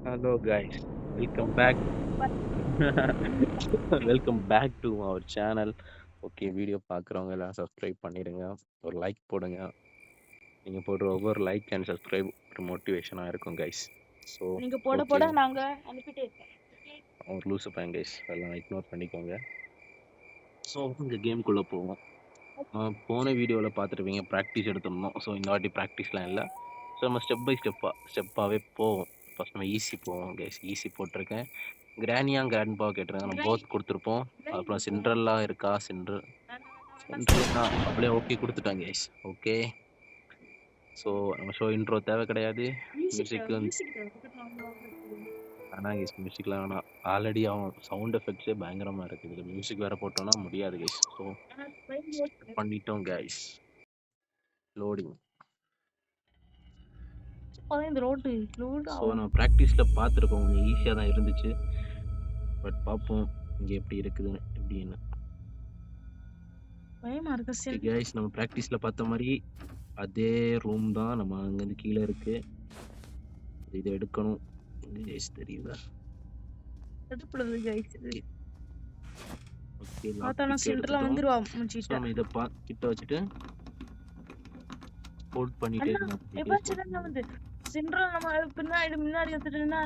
Hello guys, welcome back. Welcome back to our channel. Okay video பார்க்குறவங்க எல்லாம் subscribe பண்ணிடுங்க. ஒரு லைக் போடுங்க. நீங்கள் போடுற ஒவ்வொரு லைக் அண்ட் சப்ஸ்கிரைப் ஒரு மோட்டிவேஷனாக இருக்கும் கைஸ். ஸோ நீங்க போட ஓகே, போட நாங்க அனுப்பிட்டே இருக்கோம். ஒரு லூசு பையன் கைஸ், எல்லாம் இக்னோர் பண்ணிக்கோங்க. ஸோ இந்த கேம்குள்ளே போவோம். போன வீடியோவில் பார்த்துருப்பீங்க ப்ராக்டிஸ் எடுத்துருந்தோம். ஸோ இந்த வாட்டி ப்ராக்டிஸ்லாம் இல்லை. ஸோ நம்ம ஸ்டெப் பை ஸ்டெப்பாகவே போவோம். ஃபர்ஸ்ட் நம்ம ஈஸி போவோம் கைஸ். ஈஸி போட்டிருக்கேன். கிரானியா கிராண்ட்பா கேட்டிருக்காங்க, நம்ம போத் கொடுத்துருப்போம். அப்புறம் சிண்ட்ரெல்லா இருக்கா, சிண்ட்ரெல்லா அப்படியே ஓகே கொடுத்துட்டாங்க கைஸ். ஓகே, ஸோ நம்ம ஷோ இன்ட்ரோ தேவை கிடையாது. மியூசிக் ஆனால் கைஸ் மியூசிக்லாம் வேணாம். ஆல்ரெடி அவன் சவுண்ட் எஃபெக்ட்ஸே பயங்கரமாக இருக்குது. இதில் மியூசிக் வேறு போட்டோன்னா முடியாது கைஸ். ஸோ பண்ணிட்டோம் கைஸ். லோடிங். இந்த ரோடு லோடு ஸோ நம்ம ப்ராக்டிஸில் பார்த்துருக்கோம், கொஞ்சம் ஈஸியாக தான் இருந்துச்சு. பட் பார்ப்போம் இங்கே எப்படி இருக்குதுன்னு எப்படின்னு. பயமா இருக்கு. கைஸ் நம்ம ப்ராக்டிஸில் பார்த்த மாதிரி அதே ரூம் தான், நம்ம அங்கேருந்து கீழே இருக்கு. இதை எடுக்கணும். கைஸ் தெரியுதா? எடுப்படுது கைஸ். ஓகே, பார்த்தா சென்டர்ல வந்துருவா முடிச்சிட்டா. நம்ம இத கிட்ட வச்சிட்டு ஹோல்ட் பண்ணிட்டே இருக்கணும். எப்ப சென்டர்ல வந்து சென்டர்ல நம்ம முன்னாடி வந்துட்டோம்னா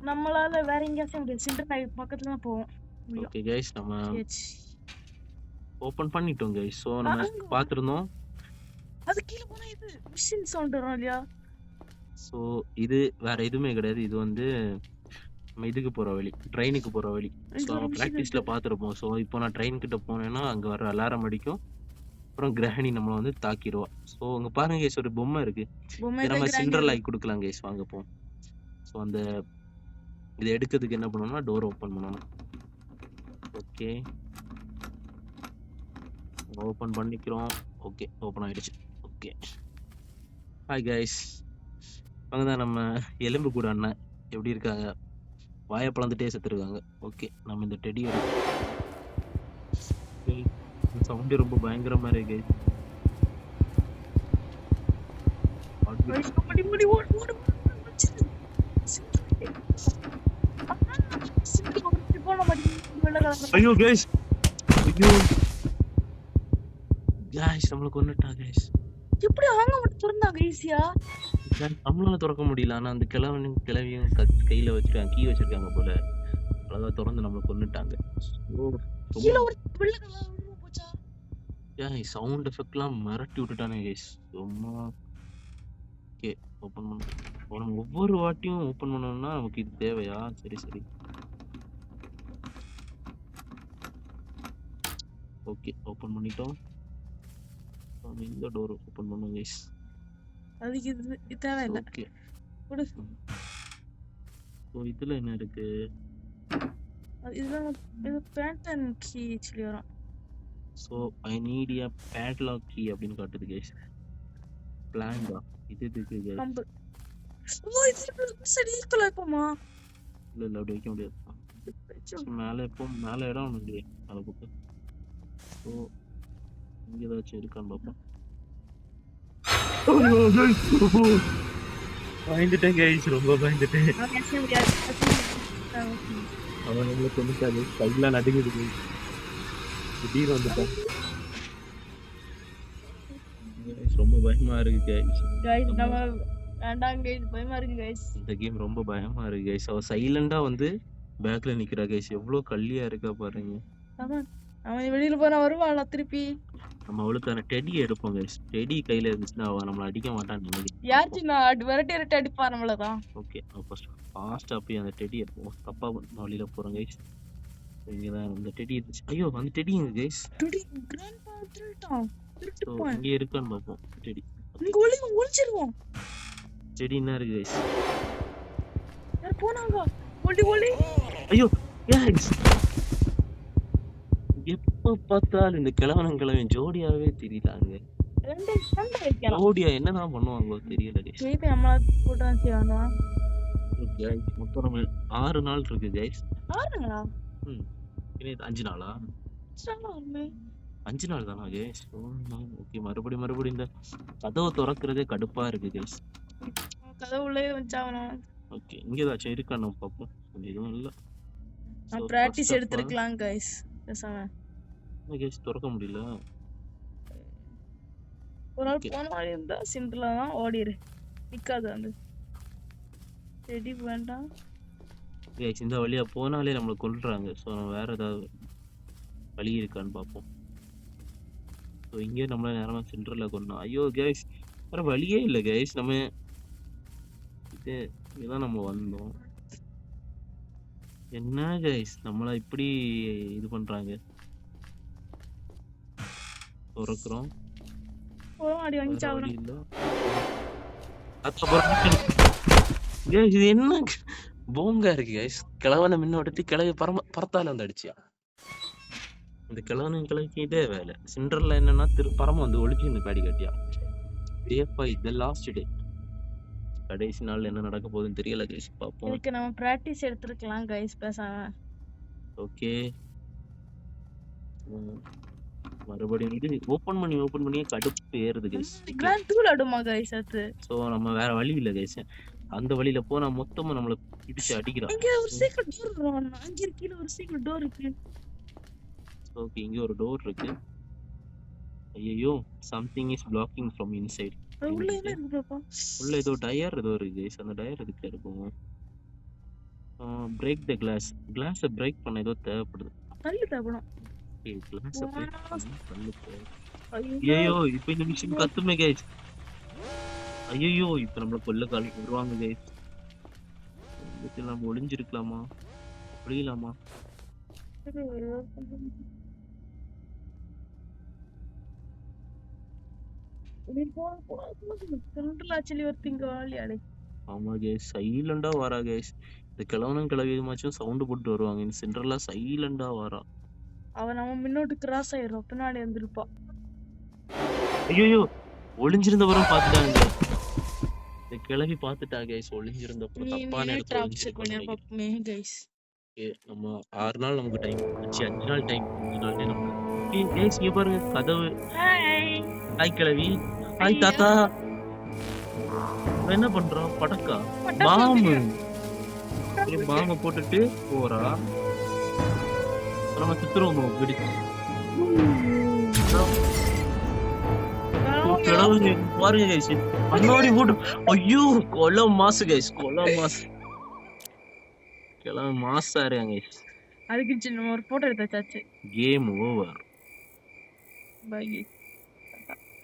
நம்மளால வேற எங்கேயாச்சும் முடியாது. சென்டர் பக்கத்துல தான் போவோம். ஓகே கைஸ், நம்ம ஓபன் பண்ணிட்டோம் கைஸ். சோ நம்ம பாத்துறோம். அது கீழ போனா இது மிஷின் சவுண்ட் வரும் இல்லையா? சோ இது வேற எதுவுமே கிடையாது. இது வந்து நம்ம இதுக்கு போற வழி, ட்ரெயினுக்கு போற வழி. சோ நம்ம பிராக்டிஸ்ல பாத்துறோம். சோ இப்போ நான் ட்ரெயின் கிட்ட போனேன்னா அங்க வர அலாரம் அடிக்கும். அப்புறம் கிராணி நம்மள வந்து தாக்கிடுவா. சோ அங்க பாருங்க கைஸ், ஒரு பொம்மை இருக்கு. நம்ம சிண்ட்ரெல்லா கொடுக்கலாம் கைஸ். வாங்க போவோம். சோ அந்த இதை எடுக்கிறதுக்கு என்ன பண்ணணும்னா டோர் ஓபன் பண்ணணும். ஓகே, ஓபன் பண்ணிக்கிறோம். ஓகே, ஓபன் ஆயிடுச்சு. Okay, hi guys. அவங்க தான் நம்ம எலும்பு கூட அண்ணன். எப்படி இருக்காங்க? வாயை பழந்துட்டே செத்துருக்காங்க. ஓகே, நம்ம இந்த டெடி சவுண்டு ரொம்ப பயங்கரமா இருக்கு. ஐயோ கைஸ், ஐயோ கைஸ், நம்மள கொன்னுட்டா கைஸ். எப்படி அவங்க மட்டும் திறந்தாங்க ஈஸியா? நம்மளால திறக்க முடியல. ஆனா அந்த கிழவியும் கையில வச்சிருக்காங்க, கீ வச்சிருக்காங்க போல. அதான் திறந்து நம்மள கொன்னுட்டாங்க. கீழ ஒரு வெள்ளை கலர் உருவம் போச்சா? கைஸ் சவுண்ட் எஃபெக்ட்லாம் மிரட்டி விட்டுட்டானே கைஸ். ரொம்ப ஓகே, ஓபன் பண்ண. ஒவ்வொரு வாட்டியும் ஓபன் பண்ணணும்னா நமக்கு இது தேவையா? சரி சரி, ஓகே, ஓபன் பண்ணிட்டோம். இந்த டோர் ஓபன் பண்ணுங்க கைஸ். அதுக்கு இது தேவையில்லை. ஓகே, சோ இதுல என்ன இருக்கு? இதுதான் இது பேட்டர்ன் கீ ஆக்சுவலி வரும். So I need a padlock key அப்படின்னு காட்டுது கைஸ். பிளாங்கா இது இருக்கு கைஸ். நம்பு ஓ இது சரி ஈக்குவலா இருக்குமா? இல்ல அப்படி வைக்க முடியாது. மேலே இப்போ மேலே இடம் ஒன்று இல்லையே அதை போட்டு. ஸோ இங்கே ஏதாச்சும் இருக்கான்னு பார்ப்போம். பயந்துட்டேன் கைஸ், ரொம்ப பயந்துட்டேன். அவன் நம்மள கொண்டுட்டாரு. கையெல்லாம் நடுங்குது கைஸ். திடீர்னு வந்துட்டான். ரொம்ப பயமா இருக்கு கைஸ். நம்ம வேண்டாம் கைஸ், பயமா இருக்கு கைஸ். இந்த கேம் ரொம்ப பயமா இருக்கு கைஸ். அவ சைலண்டா வந்து பேக்ல நிக்கிறா கைஸ். எவ்வளவு கல்லியா இருக்கா பாருங்க. அவன் வெளியில போனா வருவாளா திருப்பி? நம்ம அவளுக்கான டெடி எடுப்போம் கைஸ். டெடி கையில இருந்துச்சுன்னா அவ நம்மள அடிக்க மாட்டான்னு நினைக்கிறேன். யாருச்சுன்னா விரட்டி அடிப்பா நம்மளதான். ஓகே, ஃபர்ஸ்ட் ஃபாஸ்டா போய் அந்த டெடி எடுப்போம். தப்பா வழியில போறோம் கைஸ். இங்கதான் அந்த டெடி இருந்துச்சு. ஐயோ அந்த டெடி எங்க கைஸ்? Teddy grandpa திருட்டான். இங்க இருக்கான்னு பார்ப்போம். டெடி இங்க ஒளிச்சிருவோம். டெடி என்ன இருக்கு கைஸ்? யார் போனாங்க? ஒளி ஐயோ கைஸ், எப்ப பார்த்தாலும் இந்த கிழவன் ஜோடியாவே தெரியலாங்க. ஜோடியா என்னதான் பண்ணுவாங்களோ தெரியல கைஸ். மொத்தம் நம்ம 6 நாள் இருக்கு கைஸ். 6 நாளா? 5 நாளா? 5 நாள் தானா கைஸ்? ஓகே, மறுபடியும் இந்த கதவை திறக்கிறதே கடுப்பா இருக்கு கைஸ். கதவு உள்ளே வச்சாவனா? ஓகே. இங்க ஏதாச்சும் இருக்கான்னு பார்ப்போம். இங்க எதுவும் இல்ல. ஸோ நான் ஃபர்ஸ்ட் பிராக்டிஸ் ஆஃப் ஆல் எடுத்திருக்கலாம் கைஸ் பேசாம. கேஸ் திறக்க முடியல. ஒரு நாள் ஓகே. போன மாதிரி இருந்தா சிம்பிளா தான் ஓடிடு. நிக்காது அந்த செடி வேண்டாம். கேஸ் இந்த வழியா போனாலே நம்மளை கொல்றாங்க. ஸோ நம்ம வேற ஏதாவது வழி இருக்கான்னு பார்ப்போம். ஸோ இங்கே நம்மள நேரமா சென்டரில் கொண்டோம். ஐயோ கேஸ் வேற வழியே இல்லை கேஸ். நம்ம இது இதுதான் நம்ம வந்தோம். என்ன கைஸ் நம்மள இப்படி இது பண்றாங்க. துறக்குறோம். அடி வாங்கி வேற சாவணும். வழி இல்ல. அதுக்கப்புறம் கைஸ் இது என்ன போங்கா இருக்கு கைஸ். கிழவனை முன்னோட்டி கிழவி பறத்தால வந்து அடிச்சியா. இந்த கிழவனும் கிழவிக்கு இதே வேலை. சிண்டர்ல என்னன்னா பரம வந்து ஒளிச்சு இந்த பேடி காட்டியா. டேப்பா இது லாஸ்ட் டே. கடைசி நாள் என்ன நடக்க போகுதுன்னு தெரியல கைஸ். பார்ப்போம். இதுக்கு நம்ம பிராக்டிஸ் எடுத்துக்கலாம் கைஸ் பேசாம. ஓகே. மறுபடியும் இது ஓபன் பண்ணியே கடுப்பு ஏறுது கைஸ். கிராண்ட் டூல் ஆடுமா கைஸ் அது. சோ நம்ம வேற வழி இல்ல கைஸ். அந்த வழியில போனா மொத்தமா நம்மள இடிச்சு அடிக்கிறான். இங்க ஒரு சீக்ரெட் டோர் இருக்கு. அங்க கீழ ஒரு சீக்ரெட் டோர் இருக்கு. ஓகே இங்க ஒரு டோர் இருக்கு. ஐயோ something is blocking from inside. உள்ள என்ன இருக்கு பாப்பா? உள்ள ஏதோ டயர் ஏதோ இருக்கு கைஸ். அந்த டயர் எதுக்கு இருக்கும்? பிரேக் தி கிளாஸை பிரேக் பண்ண ஏதோ தேவைப்படுது. கல்லு தேவணும். கிளாஸை பிரேக் பண்ண கல்லு தேவை. ஐயோ ஐயோ இப்போ இந்த மிஷின் கத்துமே கைஸ். ஐயோ இப்போ நம்மள கொல்ல கால் வருவாங்க கைஸ். இதுல நம்ம ஒளிஞ்சிருக்கலாமா? ஒளியலாமா? ஆமா கைஸ் சைலண்டா வரா கைஸ். இந்த கிழவனும் கிளவியுமாச்சும் சவுண்ட் போட்டு வருவாங்க. இந்த சென்டர்ல சைலண்டா வரா. அவன் நம்ம முன்னோட்டு கிராஸ் ஆயிரும். பின்னாடி வந்திருப்பா. ஐயோ ஒளிஞ்சிருந்தவரும் பாத்துட்டாங்க. இந்த கிளவி பாத்துட்டா கைஸ். ஒளிஞ்சிருந்தப்பறம் தப்பான இடத்துல ஒளிஞ்சிருக்கோம் கைஸ். நம்ம 6 நாள் நமக்கு டைம் ஆச்சு. 5 நாள் டைம். 5 நாள் நம்ம கைஸ் இங்க பாருங்க கதவு. ஹாய் கிளவி. ஹாய் தாத்தா. என்ன பண்றோம்? படக்கா பாம்பு. பாம்பை போட்டுட்டு போறா. நம்ம சுத்துறோம் பிடிச்சு. பாருங்க கைஸ் கண்ணாடி போட்டு. ஐயோ கொலை மாசு கைஸ். கொலை மாசு கிளம்பி மாசா இருக்காங்க கைஸ். அதுக்கு சின்ன ஒரு போட்டோ எடுத்தாச்சு. Game over. பை.